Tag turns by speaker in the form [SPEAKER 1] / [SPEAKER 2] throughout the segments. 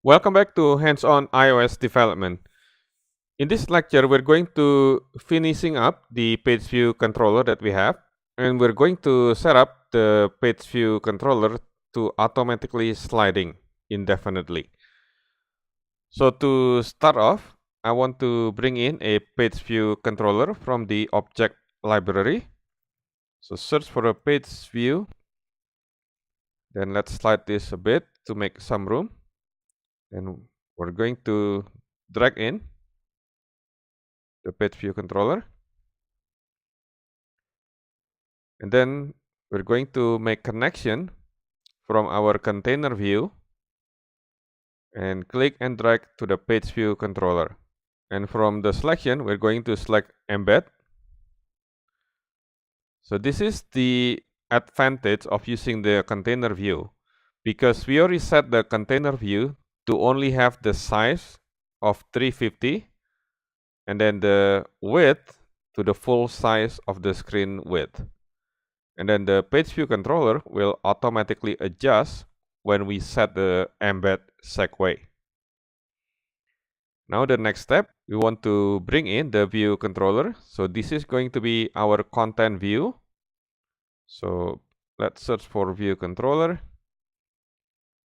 [SPEAKER 1] Welcome back to Hands-on iOS Development. In this lecture, we're going to finishing up the page view controller that we have, and we're going to set up the page view controller to automatically sliding indefinitely. So to start off, I want to bring in a page view controller from the object library. So search for a page view. Then let's slide this a bit to make some room. And we're going to drag in the page view controller. And then we're going to make connection from our container view and click and drag to the page view controller. And from the selection, we're going to select embed. So this is the advantage of using the container view, because we already set the container view to only have the size of 350 and then the width to the full size of the screen width. And then the page view controller will automatically adjust when we set the embed segue. Now the next step, we want to bring in the view controller. So this is going to be our content view. So let's search for view controller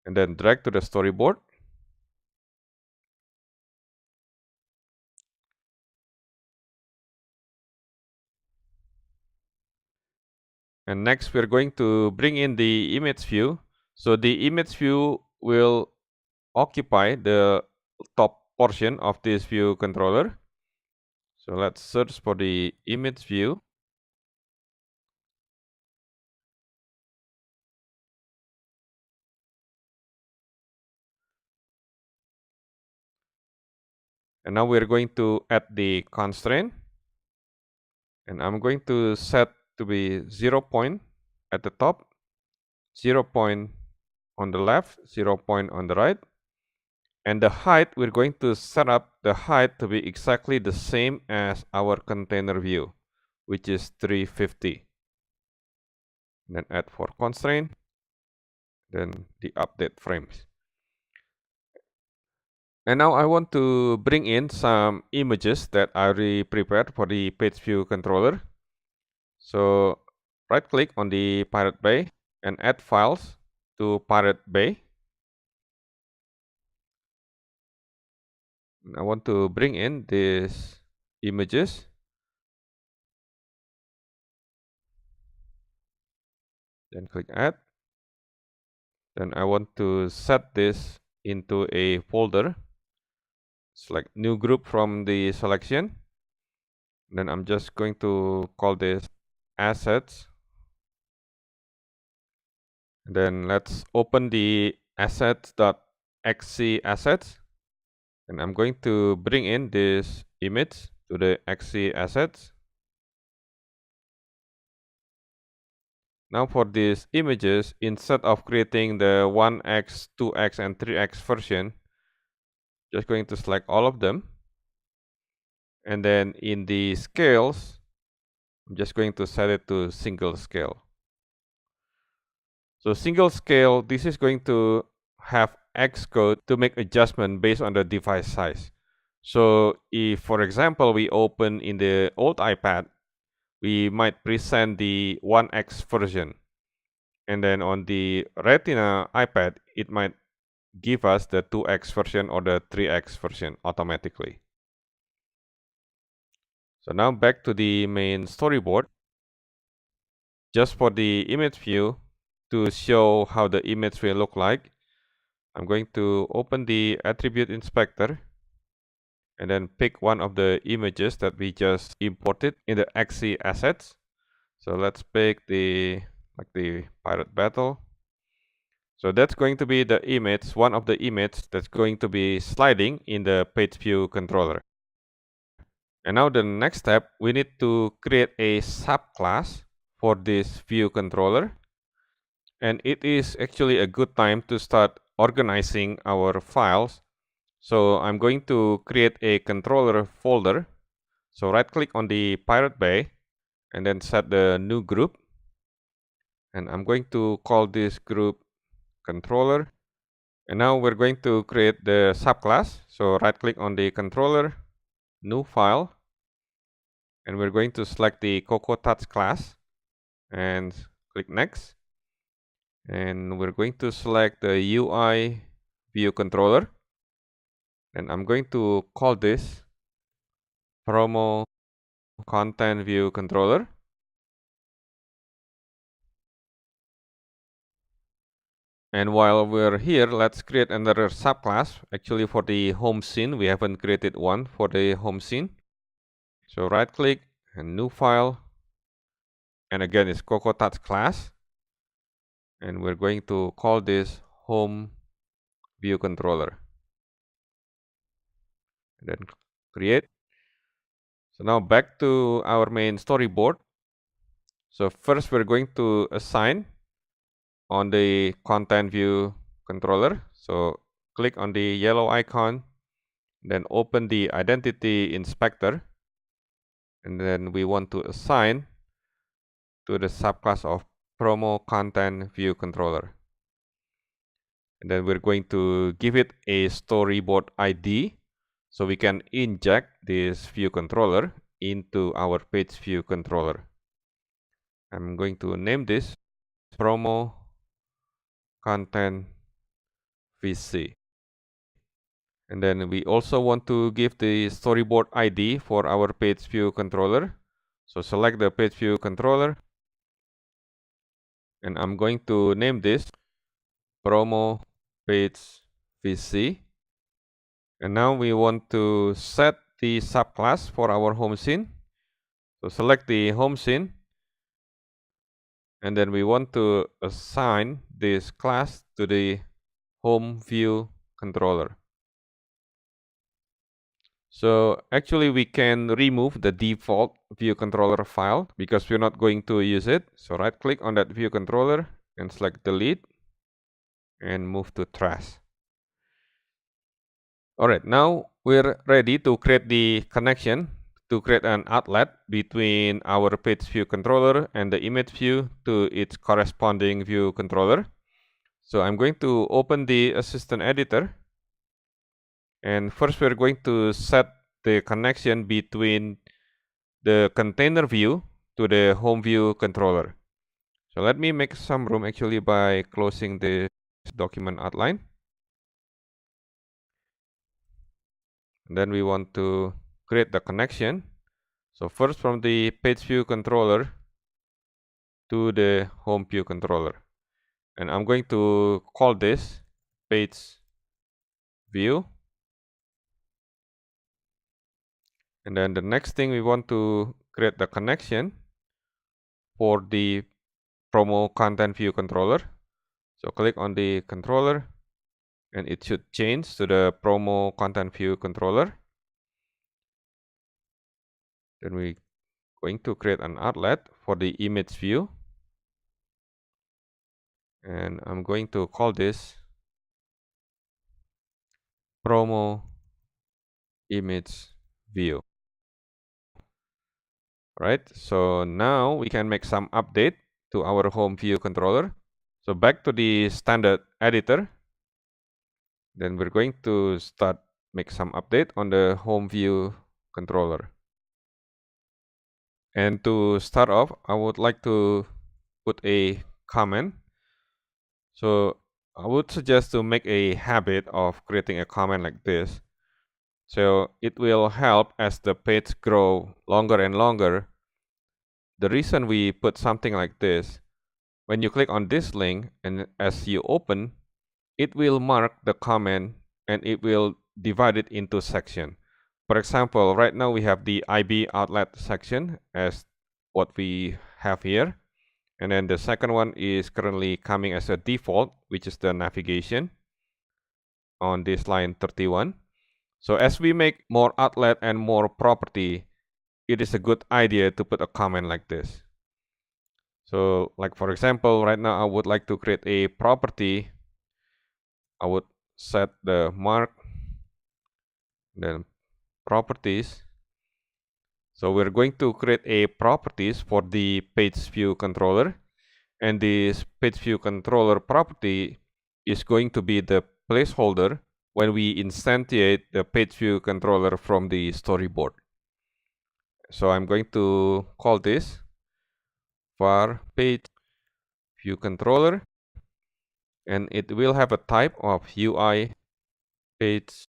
[SPEAKER 1] and then drag to the storyboard. And next we're going to bring in the image view. So the image view will occupy the top portion of this view controller. So let's search for the image view. And now we're going to add the constraint. And I'm going to set to be 0 point at the top, 0 point on the left, 0 point on the right. And the height, we're going to set up the height to be exactly the same as our container view, which is 350. Then add for constraint, then the update frames. And now I want to bring in some images that I already prepared for the page view controller. So right click on the Pirate Bay and add files to Pirate Bay. I want to bring in these images. Then click add. Then I want to set this into a folder. Select new group from the selection. Then I'm just going to call this assets. Then let's open the assets.xc assets. And I'm going to bring in this image to the xc assets. Now for these images, instead of creating the 1x, 2x, and 3x version, just going to select all of them. And then in the scales, I'm just going to set it to single scale. So single scale, this is going to have Xcode to make adjustment based on the device size. So if, for example, we open in the old iPad, we might present the 1x version. And then on the Retina iPad, it might give us the 2x version or the 3x version automatically. So now back to the main storyboard. Just for the image view, to show how the image will look like, I'm going to open the attribute inspector and then pick one of the images that we just imported in the XC assets. So let's pick the pirate battle. So that's going to be the image, one of the images that's going to be sliding in the page view controller. And now the next step, we need to create a subclass for this view controller. And it is actually a good time to start organizing our files. So I'm going to create a controller folder. So right click on the Pirate Bay and then set the new group. And I'm going to call this group controller. And now we're going to create the subclass. So right click on the controller, new file, and we're going to select the Cocoa Touch class and click next. And we're going to select the UI view controller. And I'm going to call this promo content view controller. And while we're here, let's create another subclass. Actually, for the home scene, we haven't created one for the home scene. So right click and new file. And again, it's Cocoa Touch class. And we're going to call this home view controller. And then create. So now back to our main storyboard. So first we're going to assign on the content view controller. So click on the yellow icon, then open the identity inspector, and then we want to assign to the subclass of promo content view controller. And then we're going to give it a storyboard ID so we can inject this view controller into our page view controller. I'm going to name this promo content VC. And then we also want to give the storyboard ID for our page view controller. So select the page view controller. And I'm going to name this promo page VC. And now we want to set the subclass for our home scene. So select the home scene. And then we want to assign this class to the home view controller. So actually we can remove the default view controller file because we're not going to use it. So right click on that view controller and select delete and move to trash. Alright, now we're ready to create the connection to create an outlet between our page view controller and the image view to its corresponding view controller. So I'm going to open the assistant editor. And first we're going to set the connection between the container view to the home view controller. So let me make some room actually by closing this document outline. And then we want to create the connection. So first from the page view controller to the home view controller. And I'm going to call this page view. And then the next thing we want to create the connection for the promo content view controller. So click on the controller and it should change to the promo content view controller. Then we're going to create an outlet for the image view. And I'm going to call this promo image view. Right, so now we can make some update to our home view controller. So back to the standard editor. Then we're going to make some update on the home view controller. And to start off, I would like to put a comment. So I would suggest to make a habit of creating a comment like this. So it will help as the page grow longer and longer. The reason we put something like this, when you click on this link and as you open, it will mark the comment and it will divide it into section. For example, right now we have the IB outlet section as what we have here. And then the second one is currently coming as a default, which is the navigation on this line 31. So as we make more outlet and more property, it is a good idea to put a comment like this. So like for example, right now I would like to create a property. I would set the mark, then properties. So we're going to create a properties for the page view controller. And this page view controller property is going to be the placeholder when we instantiate the page view controller from the storyboard. So I'm going to call this var page view controller, and it will have a type of UI page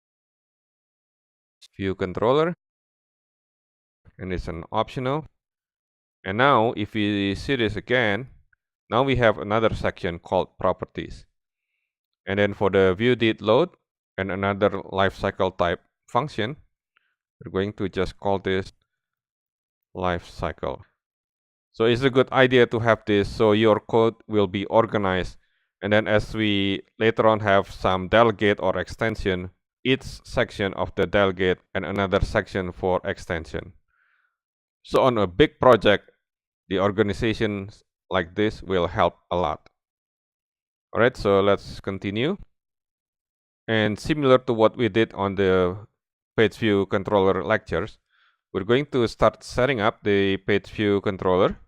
[SPEAKER 1] view controller, and it's an optional. And now if we see this again, now we have another section called properties. And then for the view did load and another lifecycle type function, we're going to just call this lifecycle. So it's a good idea to have this so your code will be organized. And then as we later on have some delegate or extension, each section of the delegate and another section for extension. So on a big project, the organization like this will help a lot. All right, so let's continue. And similar to what we did on the page view controller lectures, we're going to start setting up the page view controller.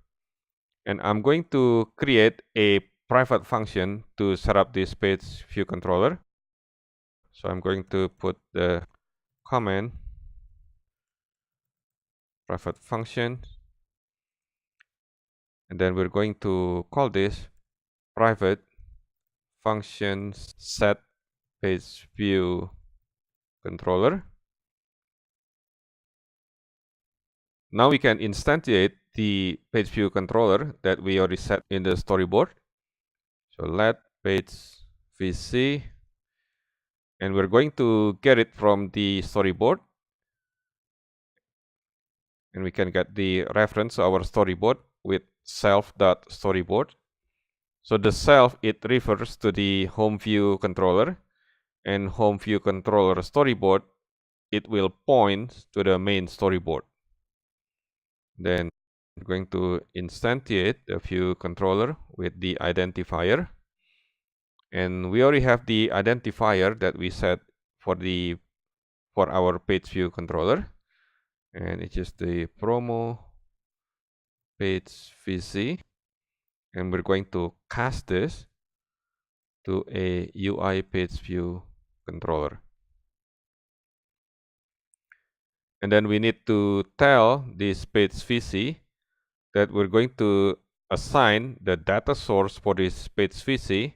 [SPEAKER 1] And I'm going to create a private function to set up this page view controller. So I'm going to put the command private function, and then we're going to call this private function set page view controller. Now we can instantiate the page view controller that we already set in the storyboard. So let page vc, and we're going to get it from the storyboard. And we can get the reference to our storyboard with self.storyboard. So the self, it refers to the home view controller, and home view controller storyboard, it will point to the main storyboard. Then we're going to instantiate the view controller with the identifier. And we already have the identifier that we set for our page view controller. And it's just the promo page vc. And we're going to cast this to a UI page view controller. And then we need to tell this page vc that we're going to assign the data source for this page vc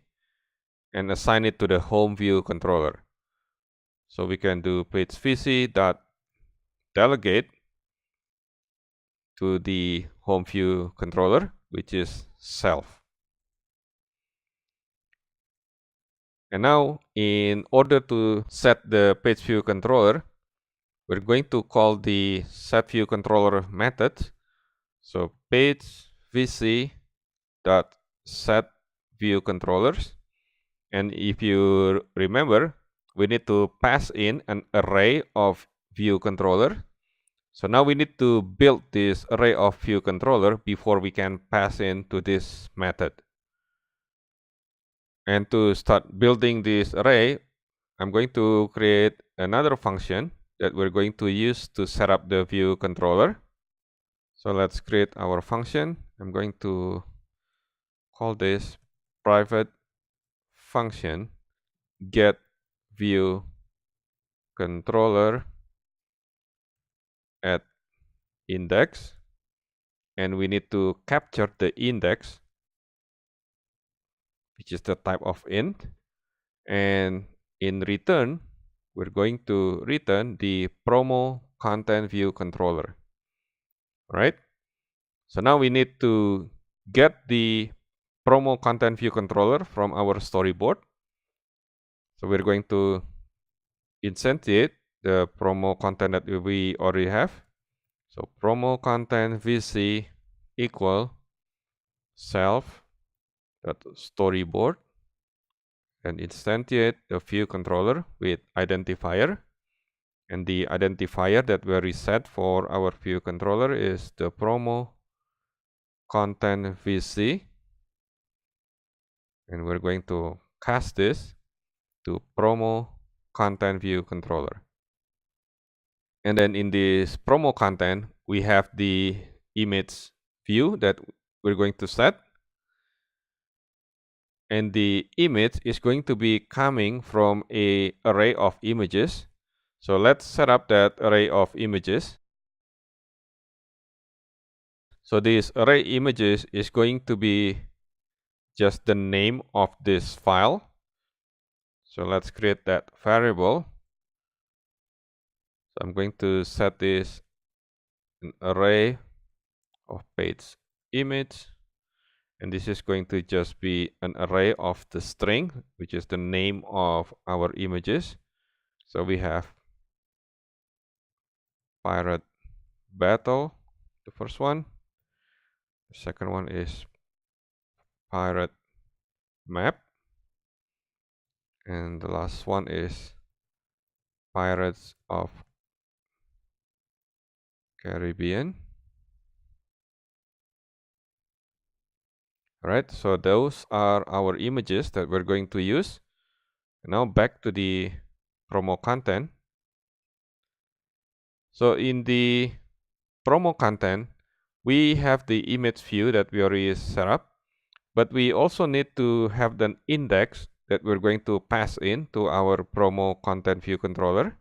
[SPEAKER 1] and assign it to the home view controller. So we can do page vc dot delegate to the home view controller, which is self. And now, in order to set the page view controller, we're going to call the setViewController method. So page vc dot setViewControllers. And if you remember, we need to pass in an array of view controller. So now we need to build this array of view controller before we can pass into this method. And to start building this array, I'm going to create another function that we're going to use to set up the view controller. So let's create our function. I'm going to call this private function get view controller at index, and we need to capture the index, which is the type of int, and in return we're going to return the promo content view controller. Right? So now we need to get the promo content view controller from our storyboard. So we're going to instantiate the promo content that we already have. So promo content vc equal self.storyboard, and instantiate the view controller with identifier. And the identifier that we already set for our view controller is the promo content vc. And we're going to cast this to promo content view controller. And then in this promo content, we have the image view that we're going to set. and the image is going to be coming from an array of images. So let's set up that array of images. So this array images is going to be just the name of this file. So let's create that variable. So I'm going to set this an array of page image, and this is going to just be an array of the string, which is the name of our images. So we have pirate battle, the first one. The second one is pirate map, and the last one is Pirates of Caribbean. Alright, so those are our images that we're going to use. Now back to the promo content. So in the promo content, we have the image view that we already set up, but we also need to have the index that we're going to pass in to our promo content view controller.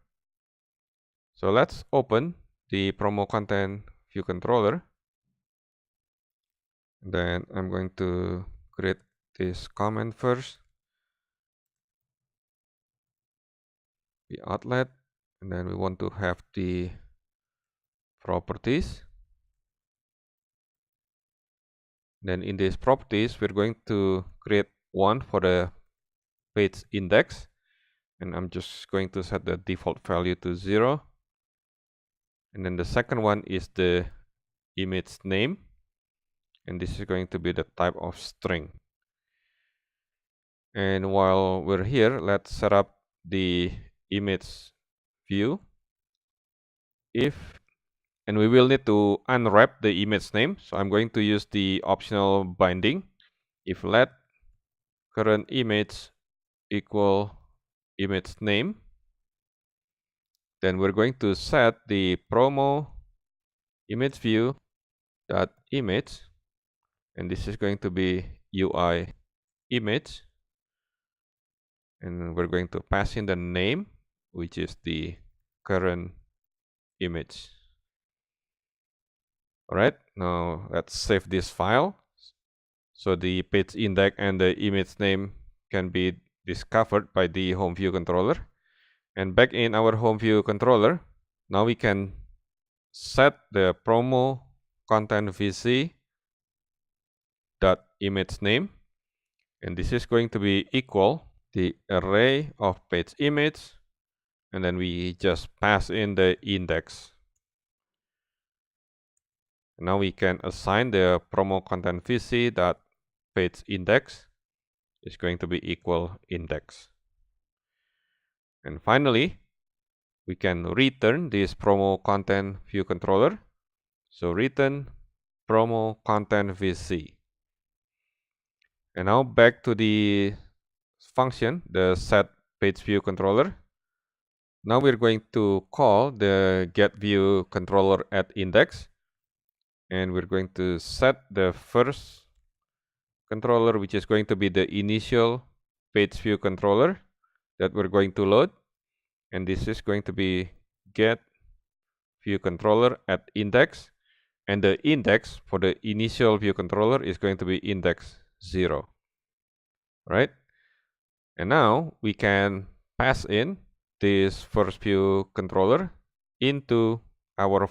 [SPEAKER 1] So let's open the promo content view controller. Then I'm going to create this comment first, the outlet, and then we want to have the properties. Then in these properties, we're going to create one for the page index, and I'm just going to set the default value to 0. And then the second one is the image name, and this is going to be the type of string. And while we're here, let's set up the image view. And we will need to unwrap the image name. So I'm going to use the optional binding. If let current image equal image name, then we're going to set the promo image view dot image, and this is going to be UI image, and we're going to pass in the name, which is the current image. All right, now let's save this file so the page index and the image name can be discovered by the home view controller. And back in our home view controller, now we can set the promo content vc dot image name, and this is going to be equal the array of page image, and then we just pass in the index. Now we can assign the promo content vc dot page index is going to be equal index. And finally, we can return this promo content view controller. So return promo content vc. And now back to the function, the set page view controller. Now we're going to call the get view controller at index, and we're going to set the first controller, which is going to be the initial page view controller that we're going to load, and this is going to be get view controller at index, and the index for the initial view controller is going to be index 0. Right? And now we can pass in this first view controller into our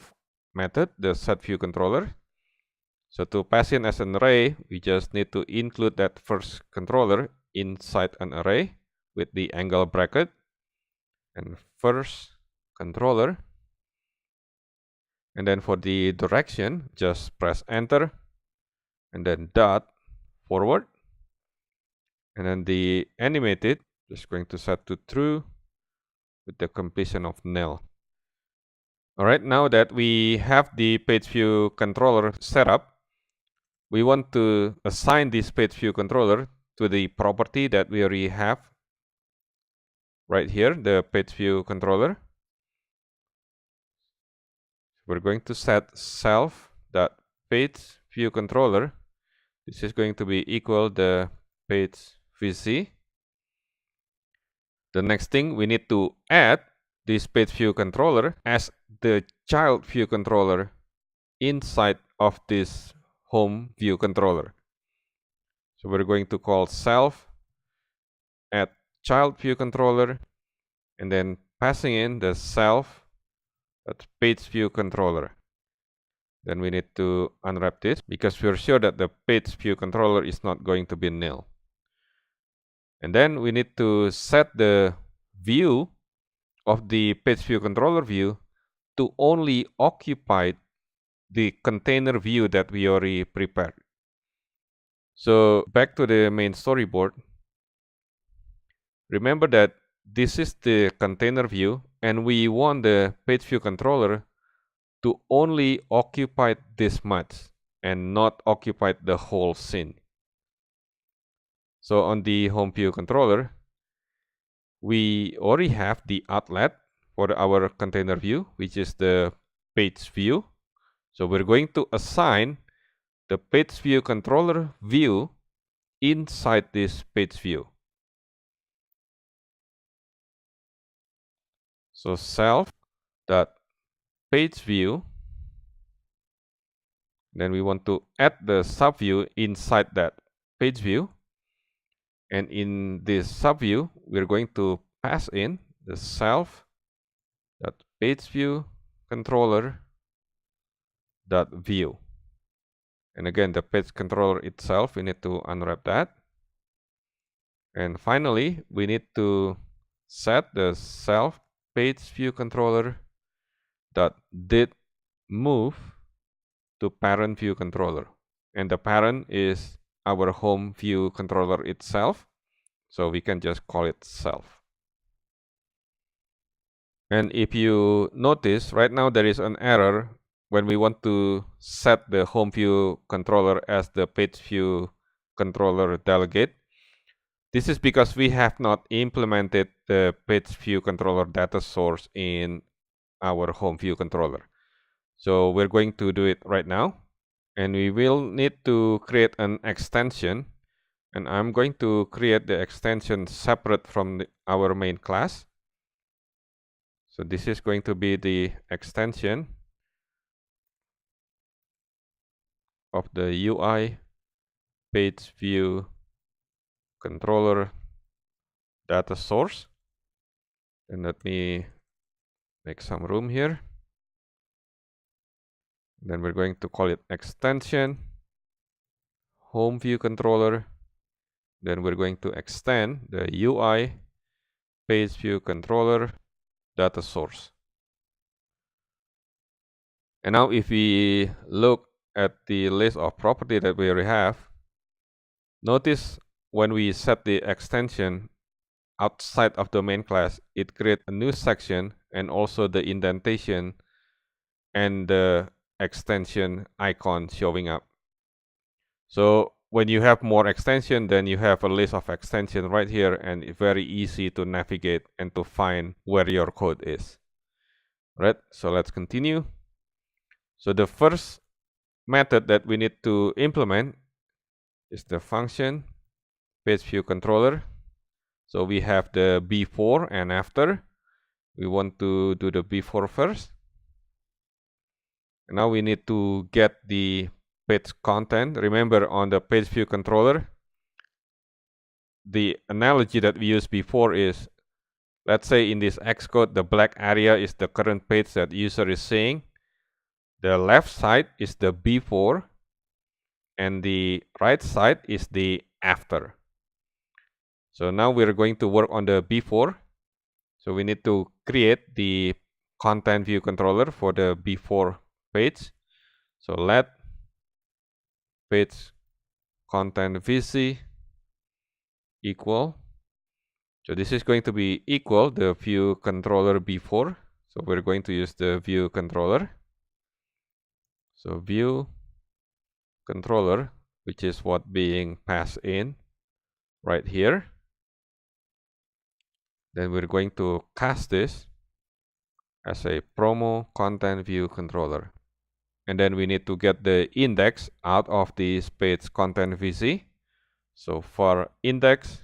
[SPEAKER 1] method, the set view controller. So to pass in as an array, we just need to include that first controller inside an array with the angle bracket, and first controller. And then for the direction, just press enter and then dot forward. And then the animated, just going to set to true with the completion of nil. All right, now that we have the page view controller set up, we want to assign this page view controller to the property that we already have right here, the page view controller. We're going to set self.page view controller. This is going to be equal the page VC. The next thing, we need to add this page view controller as the child view controller inside of this home view controller. So we're going to call self add child view controller, and then passing in the self page view controller. Then we need to unwrap this because we're sure that the page view controller is not going to be nil. And then we need to set the view of the page view controller view to only occupy the container view that we already prepared. So back to the main storyboard. Remember that this is the container view, and we want the page view controller to only occupy this much and not occupy the whole scene. So on the home view controller, we already have the outlet for our container view, which is the page view. So we're going to assign the page view controller view inside this page view. So self.page view, then we want to add the subview inside that page view. And in this subview, we're going to pass in the self.page view controller.view. And again, the page controller itself, we need to unwrap that. And finally, we need to set the self page view controller.did move to parent view controller. And the parent is our home view controller itself. So we can just call it self. And if you notice, right now there is an error when we want to set the home view controller as the page view controller delegate. This is because we have not implemented the page view controller data source in our home view controller. So we're going to do it right now. And we will need to create an extension. And I'm going to create the extension separate from our main class. So this is going to be the extension of the UI page view controller data source. And let me make some room here. Then we're going to call it extension home view controller. Then we're going to extend the UI page view controller data source. And now if we look at the list of property that we already have, notice when we set the extension outside of the main class, it creates a new section and also the indentation and the extension icon showing up. So when you have more extension, then you have a list of extension right here, and it's very easy to navigate and to find where your code is. Right, so let's continue. So the first method that we need to implement is the function page view controller. So we have the before and after. We want to do the before first. And now we need to get the page content. Remember, on the page view controller, the analogy that we used before is, let's say in this Xcode, the black area is the current page that user is seeing. The left side is the before, and the right side is the after. So now we're going to work on the before. So we need to create the content view controller for the before page. So let page content VC equal. So this is going to be equal the view controller before. So we're going to use the view controller. So view controller, which is what being passed in right here. Then we're going to cast this as a promo content view controller. And then we need to get the index out of this page content VC. So for index,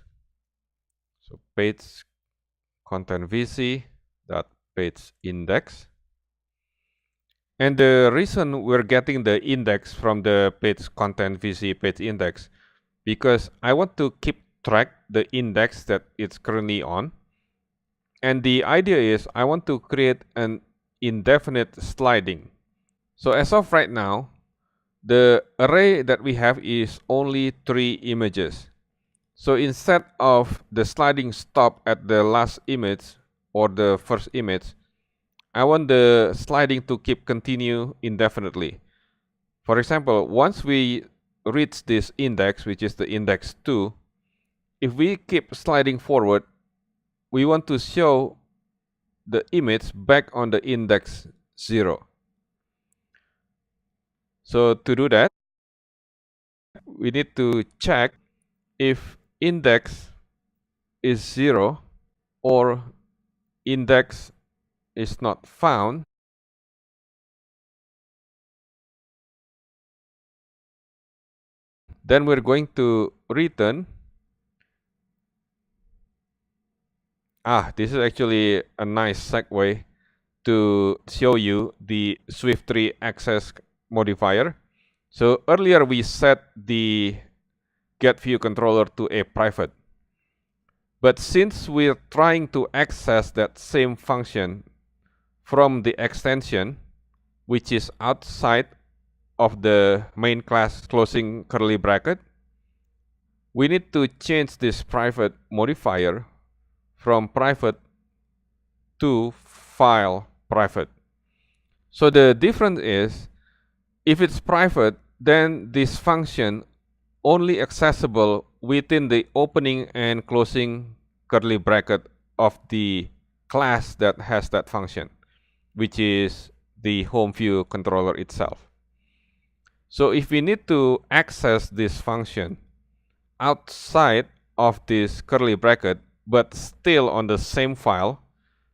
[SPEAKER 1] page content vc dot page index. And the reason we're getting the index from the page content vc page index, because I want to keep track the index that it's currently on. And the idea is I want to create an indefinite sliding. So as of right now, the array that we have is only 3 images. So instead of the sliding stop at the last image or the first image, I want the sliding to keep continue indefinitely. For example, once we reach this index, which is the index 2, if we keep sliding forward, we want to show the image back on the index 0. So to do that, we need to check if index is 0 or index is not found. Then we're going to return. This is actually a nice segue to show you the Swift tree access modifier. So earlier we set the getViewController to a private. But since we're trying to access that same function from the extension, which is outside of the main class closing curly bracket, we need to change this private modifier from private to file private. So the difference is, if it's private, then this function only accessible within the opening and closing curly bracket of the class that has that function, which is the home view controller itself. So if we need to access this function outside of this curly bracket, but still on the same file,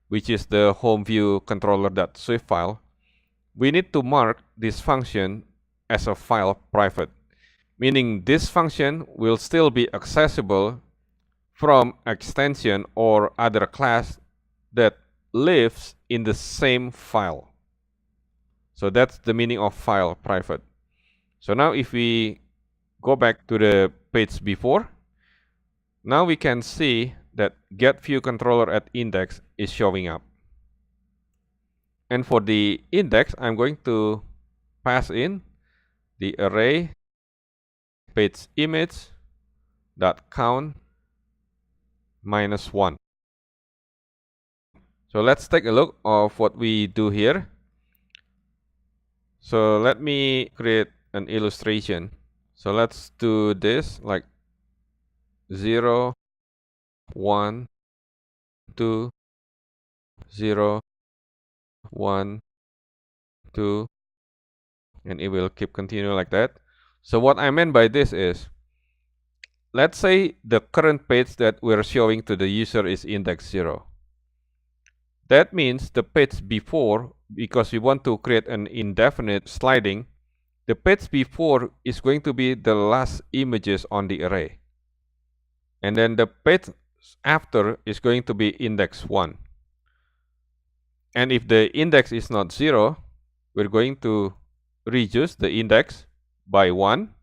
[SPEAKER 1] which is the home view controller.swift file, we need to mark this function as a file private, meaning this function will still be accessible from extension or other class that lives in the same file. So that's the meaning of file private. So now if we go back to the page before, now we can see that getViewController at index is showing up. And for the index, I'm going to pass in the array page image dot count -1. So let's take a look of what we do here. So let me create an illustration. So let's do this like 0, 1, 2, 0, 1, 2, and it will keep continuing like that. So what I meant by this is, let's say the current page that we're showing to the user is index 0. That means the page before, because we want to create an indefinite sliding, the page before is going to be the last images on the array. And then the page after is going to be index 1. And if the index is not 0, we're going to reduce the index by 1.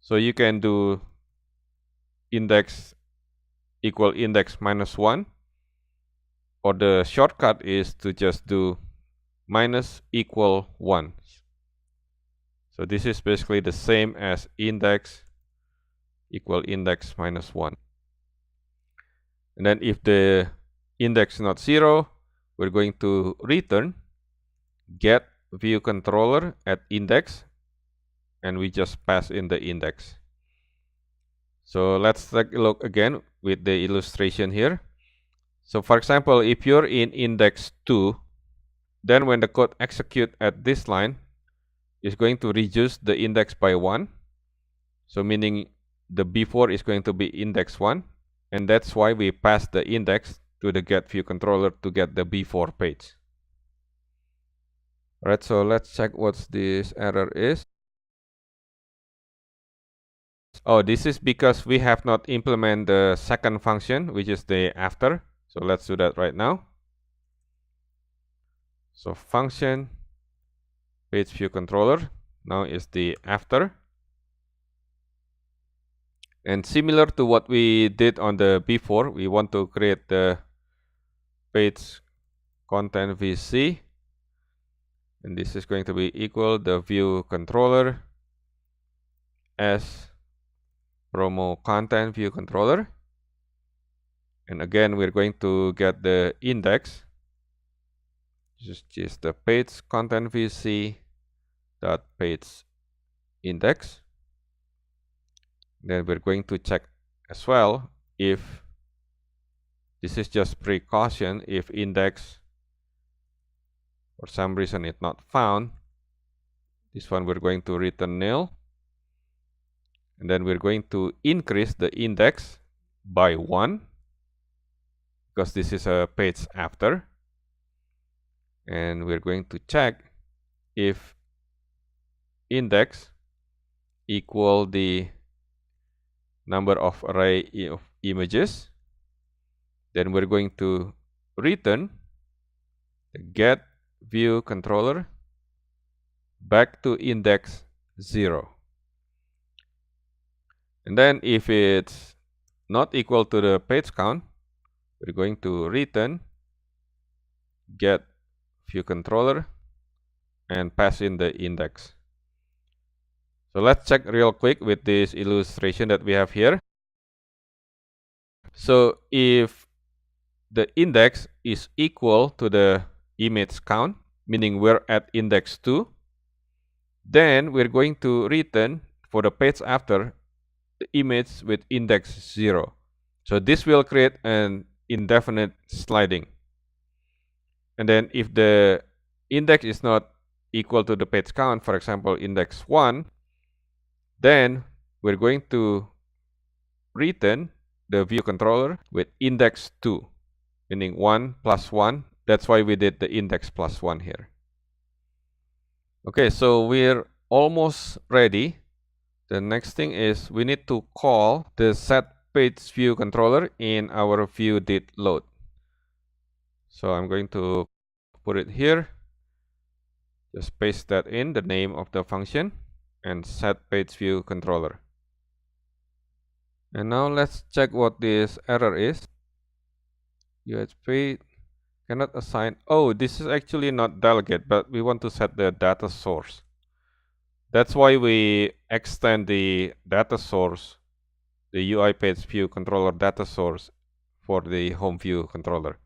[SPEAKER 1] So you can do index equal index -1, or the shortcut is to just do minus equal 1. So this is basically the same as index equal index -1. And then if the index is not 0, we're going to return getViewController at index, and we just pass in the index. So let's take a look again with the illustration here. So for example, if you're in index 2, then when the code execute at this line, it's going to reduce the index by 1. So meaning the before is going to be index 1, and that's why we pass the index to the getViewController to get the before page. Alright, so let's check what this error is. Oh, this is because we have not implemented the second function, which is the after. So let's do that right now. So function page view controller now is the after. And similar to what we did on the before, we want to create the page content VC. And this is going to be equal the view controller as promo content view controller. And again, we're going to get the index, which is the page content VC dot page index. Then we're going to check as well if this is just precaution. If index for some reason it's not found, this one we're going to return nil. And then we're going to increase the index by 1 because this is a page after. And we're going to check if index equal the number of array of images. Then we're going to return the get view controller back to index 0. And then if it's not equal to the page count, we're going to return get view controller and pass in the index. So let's check real quick with this illustration that we have here. So if the index is equal to the image count, meaning we're at index 2, then we're going to return for the page after the image with index 0. So this will create an indefinite sliding. And then if the index is not equal to the page count, for example, index 1, then we're going to return the view controller with index 2, meaning 1 plus 1. That's why we did the index plus 1 here. Okay, so we're almost ready. The next thing is we need to call the set page view controller in our view did load. So I'm going to put it here. Just paste that in, the name of the function, and set page view controller. And now let's check what this error is. UHP cannot assign. Oh, this is actually not delegate, but we want to set the data source. That's why we extend the data source, the UI page view controller data source for the home view controller.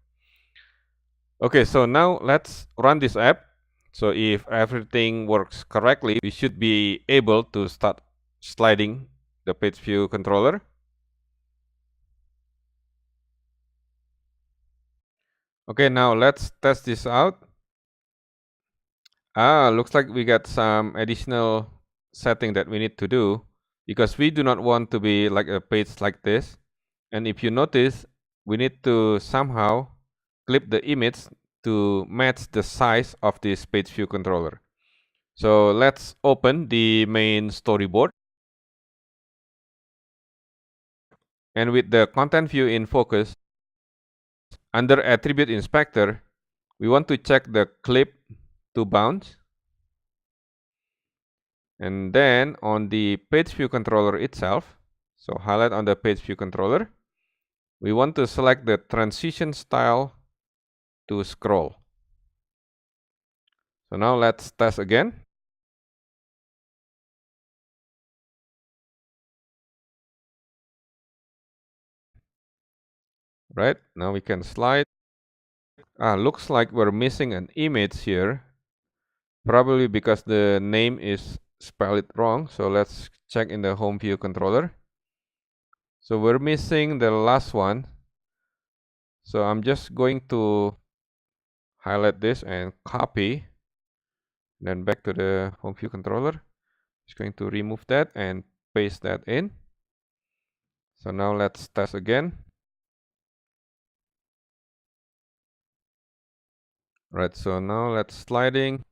[SPEAKER 1] Okay, so now let's run this app. So if everything works correctly, we should be able to start sliding the page view controller. Okay, now let's test this out. Looks like we got some additional setting that we need to do because we do not want to be like a page like this. And if you notice, we need to somehow clip the image to match the size of this page view controller. So let's open the main storyboard. And with the content view in focus, under attribute inspector, we want to check the clip to bounce. And then on the page view controller itself, so highlight on the page view controller, we want to select the transition style to scroll. So now let's test again. Right, now we can slide. Looks like we're missing an image here, probably because the name is spelled wrong. So let's check in the home view controller. So we're missing the last one. So I'm just going to highlight this and copy, then back to the home view controller. Just going to remove that and paste that in. So now let's test again. Right, so now let's sliding.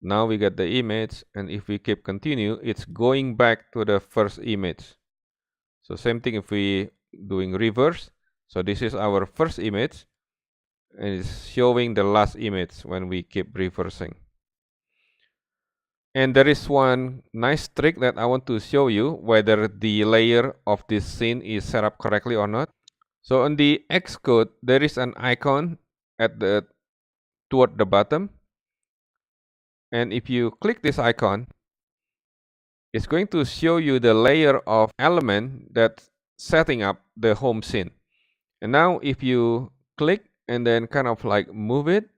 [SPEAKER 1] Now we get the image, and if we keep continue, it's going back to the first image. So same thing if we doing reverse. So this is our first image, and it's showing the last image when we keep reversing. And there is one nice trick that I want to show you whether the layer of this scene is set up correctly or not. So on the Xcode, there is an icon at the toward the bottom. And if you click this icon, it's going to show you the layer of element that's setting up the home scene. And now if you click and then kind of like move it,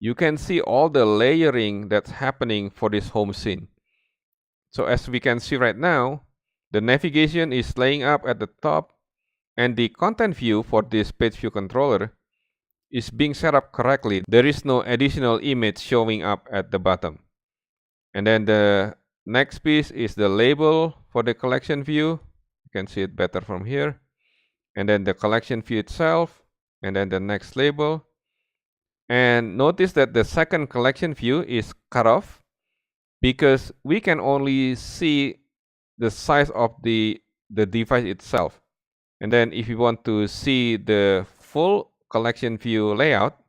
[SPEAKER 1] you can see all the layering that's happening for this home scene. So as we can see right now, the navigation is laying up at the top, and the content view for this page view controller is being set up correctly. There is no additional image showing up at the bottom. And then the next piece is the label for the collection view. You can see it better from here. And then the collection view itself, and then the next label. And notice that the second collection view is cut off because we can only see the size of the device itself. And then if you want to see the full collection view layout,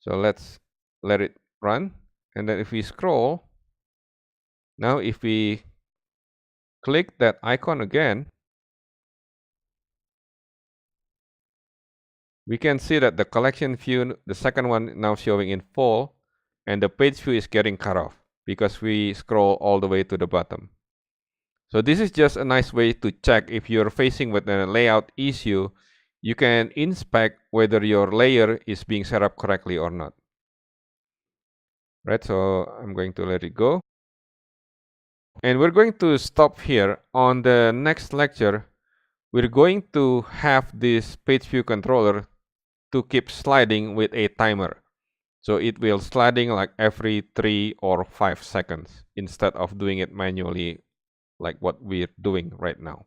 [SPEAKER 1] so let's let it run. And then if we scroll, now if we click that icon again, we can see that the collection view, the second one, now showing in full, and the page view is getting cut off because we scroll all the way to the bottom. So this is just a nice way to check if you're facing with a layout issue. You can inspect whether your layer is being set up correctly or not. Right, so I'm going to let it go. And we're going to stop here. On the next lecture, we're going to have this page view controller to keep sliding with a timer. So it will sliding like every 3 or 5 seconds instead of doing it manually like what we're doing right now.